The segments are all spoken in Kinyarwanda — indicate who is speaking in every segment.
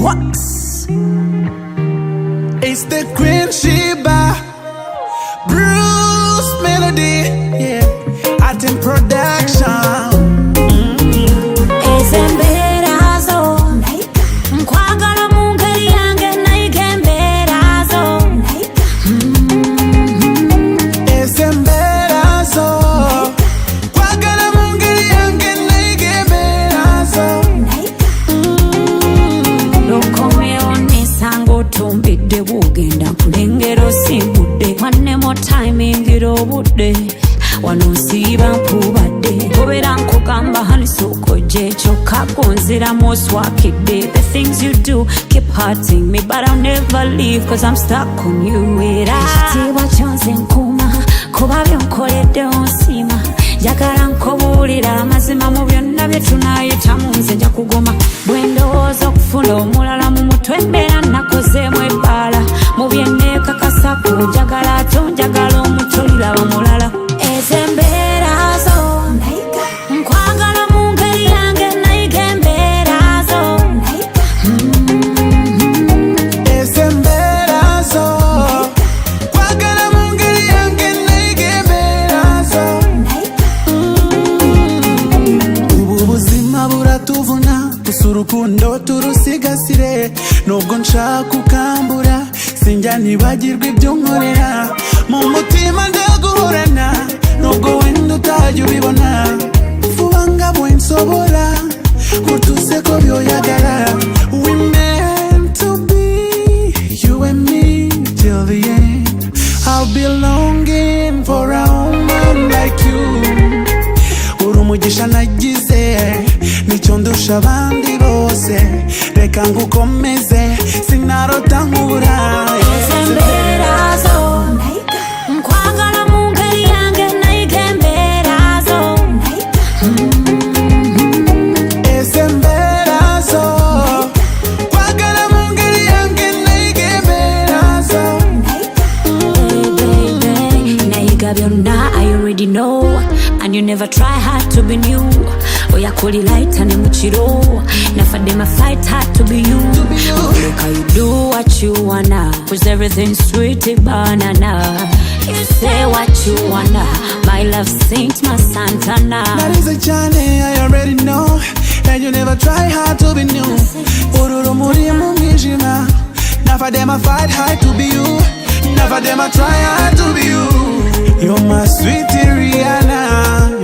Speaker 1: Wax. It's the Queen Sheba, Bruce Melody, yeah, Atem Production.
Speaker 2: One more time in the budde wano siba mpubadde gobera nkugamba hani sokoje kyokka gonzira moswakidde. The things you do keep hurting me, but I'll never leave cause I'm stuck on you. Ekitiibwa kyonze nkuma kuba byonkoledde onsima, njagala nkobuulira amazima mu byonna bye tunayitamu. Nze nja kugoma bwe ndowooza okufuna omulala mu mutwe, mbeera nakozeemu ebbaala mu byenneekakasako. Njagala ate onjagala omutolira bamulala. Ezo embeera zo nkwagala mu ngeri yange, nayiga embeera zo.
Speaker 1: Ezo embeera zo nkwagala mu ngeri yange, nayiga embeera zo. Ubu buzima buratuvuna, gusa urukundo turusigasire. Nubwo nshaka ukambura sinjya nibagirwa ibyo nkorera, mu mutima ndaguhorana nubwo wenda utajya ubibona. Vuba nga bwe nsobora utuze ko byoyagala. We meant to be, you and me till the end. I'll be longing for a woman like you. Uri umugisha nagize, nicyo ndusha abandi bose. Reka ngukomeze sinarota nkubura.
Speaker 2: Ezo embeera zo nkwagala mu ngeri yange, nayiga embeera zo.
Speaker 1: Ezo embeera zo nkwagala mu ngeri yange, nayiga embeera zo.
Speaker 2: Nayiga byonna, I already know, and you never try hard to be new. Oyakoleraita ne mukiro, nafadde my fight hard to be you. Look how you do what you wanna, cause everything's sweet banana. You say what you wanna, my love saint, my Santana.
Speaker 1: That is a journey I already know, and you never try hard to be new. Ururu muri mu mwijima, nafadde my fight hard to be you. Nafadde my try hard to be you. You're my sweet Rihanna,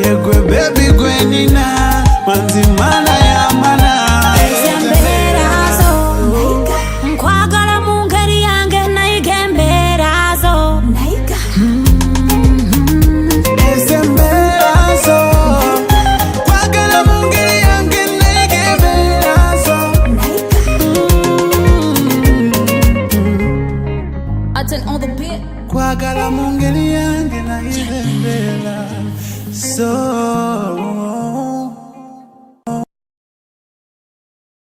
Speaker 1: yegwe baby gwe nina, manzimana ya mana.
Speaker 2: Ezo embeera zo nkwagala mu ngeri yange, nayiga embeera zo.
Speaker 1: Ezo embeera zo nkwagala mu ngeri yange, nayiga embeera zo. Nkwagala mu ngeri yange, nayiga embeera zo.